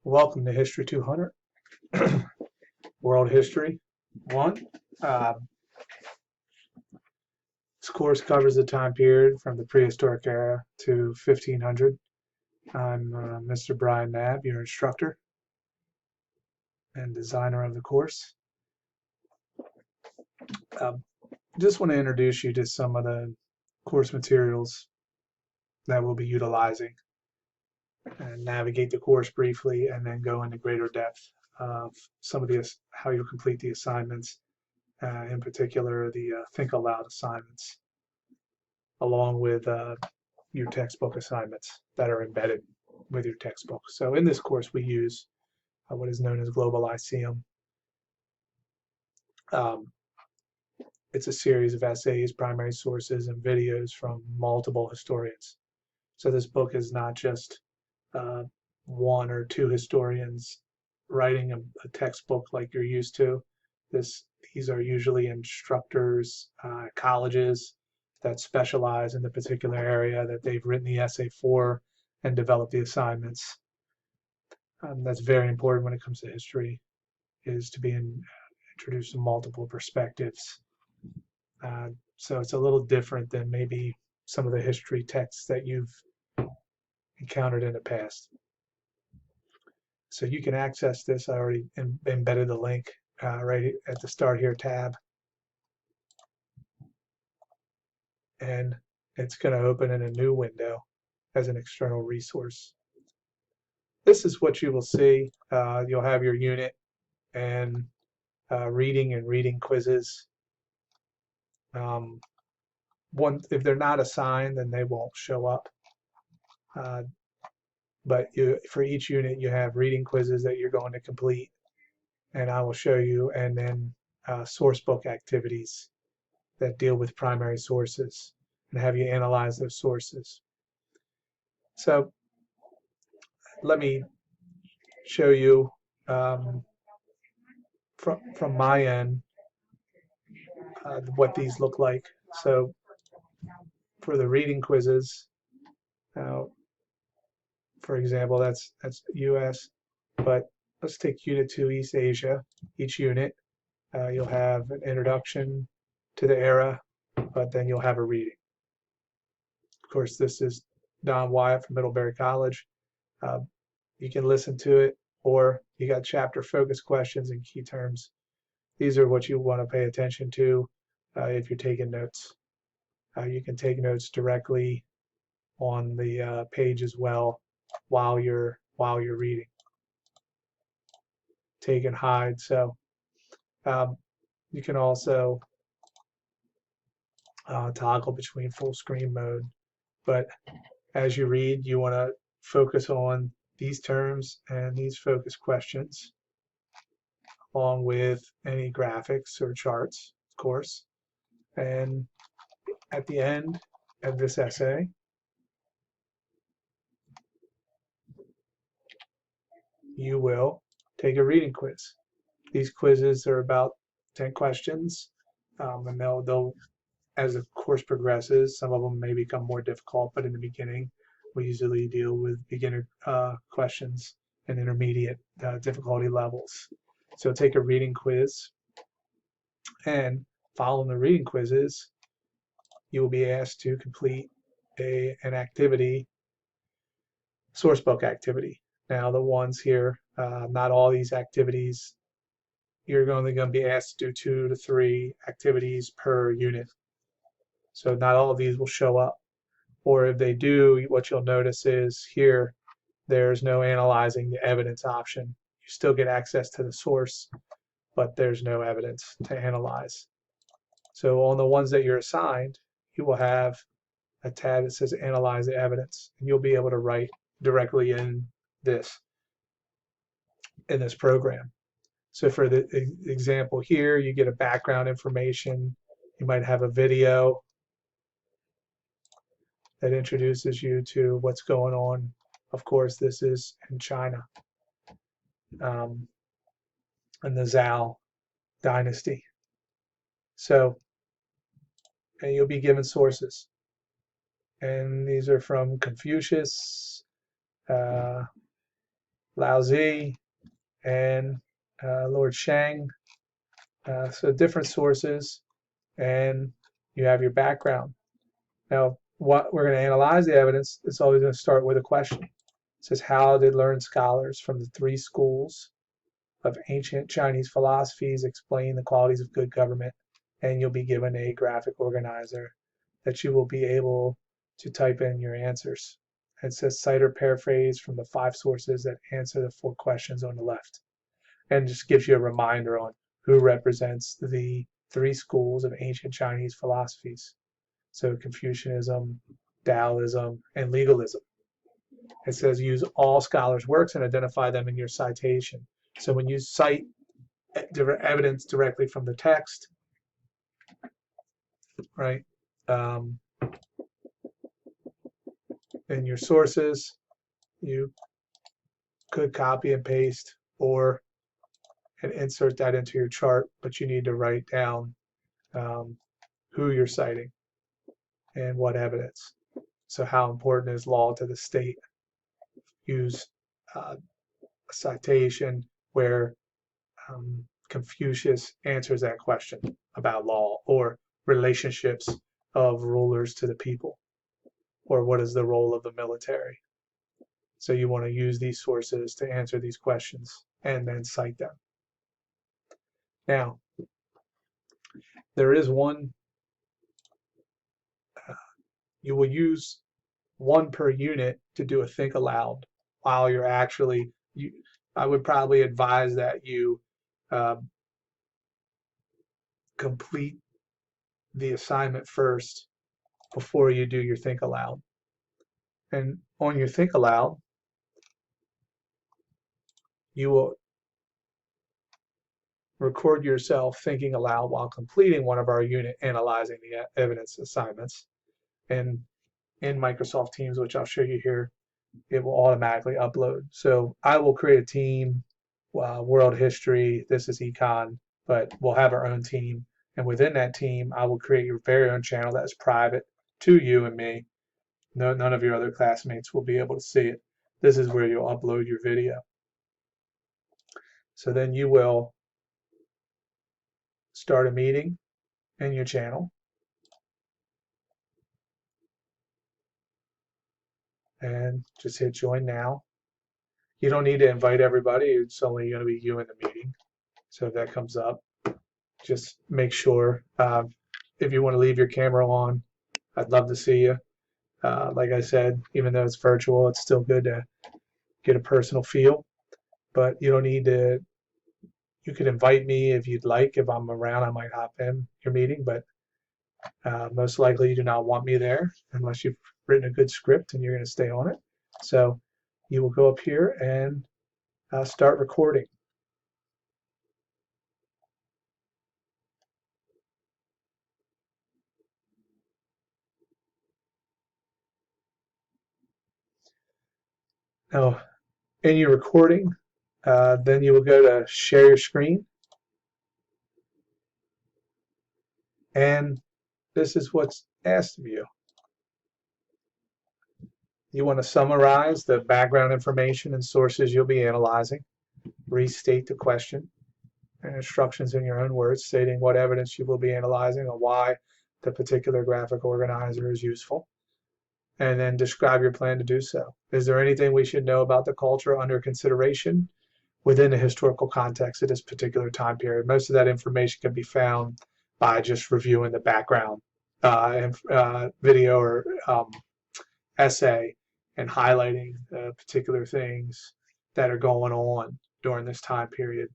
Welcome to History 200, World History 1. Uh, this course covers the time period from the prehistoric era to 1500. I'm Mr. Brian Knabb, your instructor and designer of the course. Just want to introduce you to some of the course materials that we'll be utilizing and navigate the course briefly and then go into greater depth of some of the how you'll complete the assignments, in particular the think aloud assignments, along with your textbook assignments that are embedded with your textbook. So in this course, we use what is known as Global Lyceum. It's a series of essays, primary sources, and videos from multiple historians. So this book is not just one or two historians writing a textbook like you're used to. These are usually instructors, colleges that specialize in the particular area that they've written the essay for and develop the assignments. That's very important when it comes to history, is to be introduced to multiple perspectives. So it's a little different than maybe some of the history texts that you've encountered in the past. So you can access this. I already embedded the link right at the Start Here tab. And it's going to open in a new window as an external resource. This is what you will see. You'll have your unit and reading quizzes. If they're not assigned, then they won't show up. But for each unit, you have reading quizzes that you're going to complete, and I will show you, and then source book activities that deal with primary sources and have you analyze those sources. So let me show you from my end what these look like. So for the reading quizzes, for example, that's US, but let's take Unit 2 East Asia. Each unit, you'll have an introduction to the era, but then you'll have a reading. Of course, this is Don Wyatt from Middlebury College. You can listen to it, or you got chapter focus questions and key terms. These are what you want to pay attention to if you're taking notes. You can take notes directly on the page as well while you're reading. Take and hide. So you can also toggle between full screen mode. But as you read, you want to focus on these terms and these focus questions, along with any graphics or charts, of course. And at the end of this essay, you will take a reading quiz. These quizzes are about 10 questions, and they'll, as the course progresses, some of them may become more difficult, but in the beginning, we usually deal with beginner questions and intermediate difficulty levels. So take a reading quiz, and following the reading quizzes, you will be asked to complete an activity, sourcebook activity. Now the ones here, not all these activities, you're only going to be asked to do 2 to 3 activities per unit. So not all of these will show up. Or if they do, what you'll notice is here, there's no analyzing the evidence option. You still get access to the source, but there's no evidence to analyze. So on the ones that you're assigned, you will have a tab that says Analyze the Evidence, and you'll be able to write directly in this program. So for the example here, you get a background information. You might have a video that introduces you to what's going on. Of course, this is in China, in the Zhou dynasty. So, and you'll be given sources. And these are from Confucius, Lao Tzu, and Lord Shang. So different sources, and you have your background. Now, what we're going to analyze the evidence, it's always going to start with a question. It says, how did learned scholars from the three schools of ancient Chinese philosophies explain the qualities of good government? And you'll be given a graphic organizer that you will be able to type in your answers. It says cite or paraphrase from the 5 sources that answer the 4 questions on the left. And just gives you a reminder on who represents the 3 schools of ancient Chinese philosophies. So Confucianism, Taoism, and legalism. It says use all scholars' works and identify them in your citation. So when you cite evidence directly from the text, right, in your sources, you could copy and paste or and insert that into your chart, but you need to write down who you're citing and what evidence. So how important is law to the state? Use a citation where Confucius answers that question about law, or relationships of rulers to the people, or what is the role of the military. So you want to use these sources to answer these questions and then cite them. Now, there is one, you will use one per unit to do a think aloud while you're actually, I would probably advise that you complete the assignment first before you do your think aloud. And on your think aloud, you will record yourself thinking aloud while completing one of our unit analyzing the evidence assignments. And in Microsoft Teams, which I'll show you here, it will automatically upload. So I will create a team, world history, this is econ, but we'll have our own team. And within that team, I will create your very own channel that is private to you and me. None of your other classmates will be able to see it. This is where you'll upload your video. So then you will start a meeting in your channel. And just hit join now. You don't need to invite everybody. It's only going to be you in the meeting. So if that comes up, just make sure. If you want to leave your camera on, I'd love to see you. Like I said, even though it's virtual, it's still good to get a personal feel. But you don't need to. You could invite me if you'd like. If I'm around, I might hop in your meeting. But most likely you do not want me there unless you've written a good script and you're going to stay on it. So you will go up here and start recording. Now, in your recording, then you will go to share your screen. And this is what's asked of you. You want to summarize the background information and sources you'll be analyzing, restate the question, and instructions in your own words, stating what evidence you will be analyzing and why the particular graphic organizer is useful, and then describe your plan to do so. Is there anything we should know about the culture under consideration within the historical context of this particular time period? Most of that information can be found by just reviewing the background video or essay and highlighting particular things that are going on during this time period.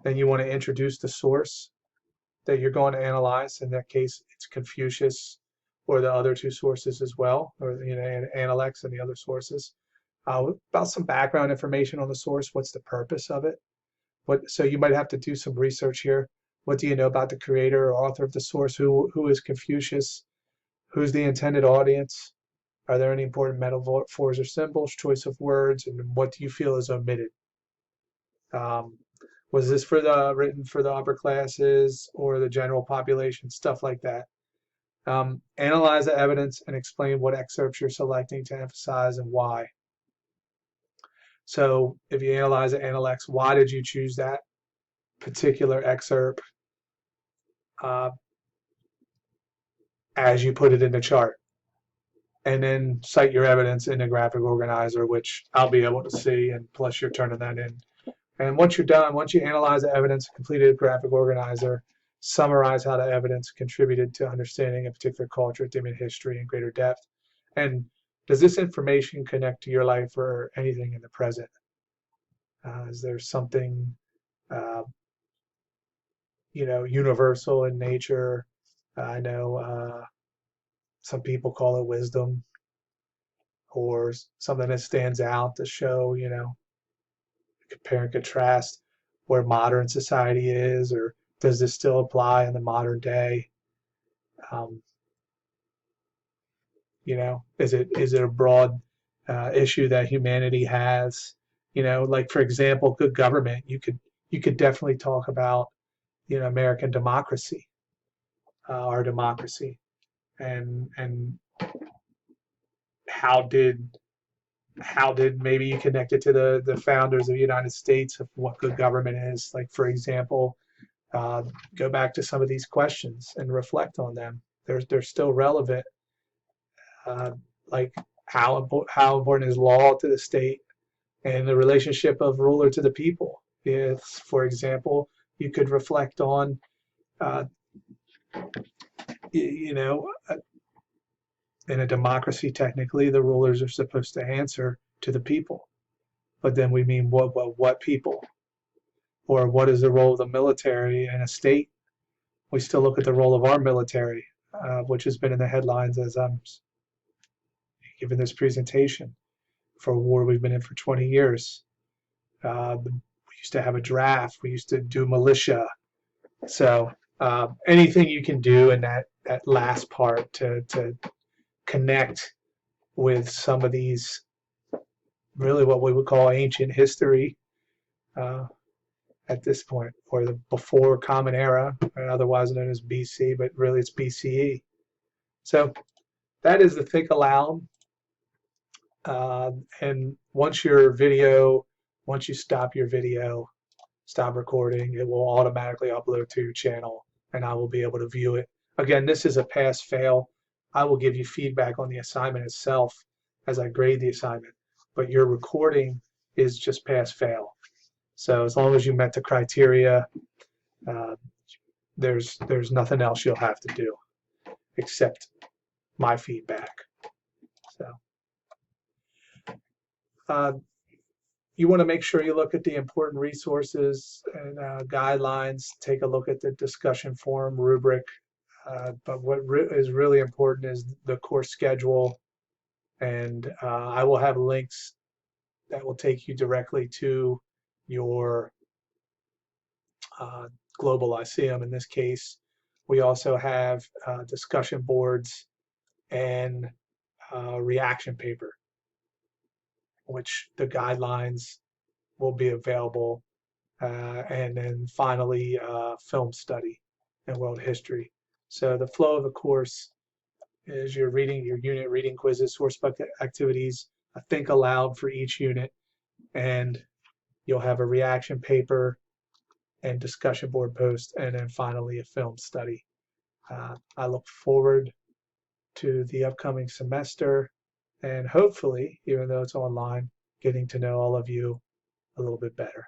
Then you want to introduce the source that you're going to analyze. In that case, it's Confucius or the other 2 sources as well, or Analects and the other sources. About some background information on the source. What's the purpose of it? So you might have to do some research here. What do you know about the creator or author of the source? Who is Confucius? Who's the intended audience? Are there any important metaphors or symbols, choice of words, and what do you feel is omitted? Was this written for the upper classes or the general population? Stuff like that. Analyze the evidence and explain what excerpts you're selecting to emphasize and why. So if you analyze it, analyze why did you choose that particular excerpt uh, as you put it in the chart, and then cite your evidence in the graphic organizer, which I'll be able to see, and plus you're turning that in. And once you're done, once you analyze the evidence, completed graphic organizer, summarize how the evidence contributed to understanding a particular culture, theme, and history in greater depth. And does this information connect to your life or anything in the present? Is there something, uh, universal in nature? I know some people call it wisdom, or something that stands out to show, compare and contrast where modern society is, or does this still apply in the modern day? Um, is it a broad issue that humanity has? Like for example, good government. You could definitely talk about American democracy, our democracy, and how did maybe you connect it to the founders of the United States of what good government is? Like for example, uh, go back to some of these questions and reflect on them. They're still relevant. Uh, like how important is law to the state and the relationship of ruler to the people? If, for example, you could reflect on, uh, you know, in a democracy, technically, the rulers are supposed to answer to the people. But then we mean what people? Or what is the role of the military in a state? We still look at the role of our military, which has been in the headlines as I'm giving this presentation for a war we've been in for 20 years. We used to have a draft. We used to do militia. So anything you can do in that last part to connect with some of these, really what we would call ancient history uh, at this point, or the before Common Era, and otherwise known as BC, but really it's BCE. So that is the Think Aloud. And once you stop your video, stop recording, it will automatically upload to your channel and I will be able to view it. Again, this is a pass fail. I will give you feedback on the assignment itself as I grade the assignment, but your recording is just pass fail. So as long as you met the criteria, uh, there's nothing else you'll have to do except my feedback. So uh, you want to make sure you look at the important resources and guidelines, take a look at the discussion forum rubric. But what is really important is the course schedule, and I will have links that will take you directly to your global Lyceum in this case. We also have discussion boards and reaction paper, which the guidelines will be available. And then finally, film study and world history. So the flow of the course is your unit reading quizzes, source book activities, a think aloud for each unit, and you'll have a reaction paper and discussion board post, and then finally a film study. I look forward to the upcoming semester and hopefully, even though it's online, getting to know all of you a little bit better.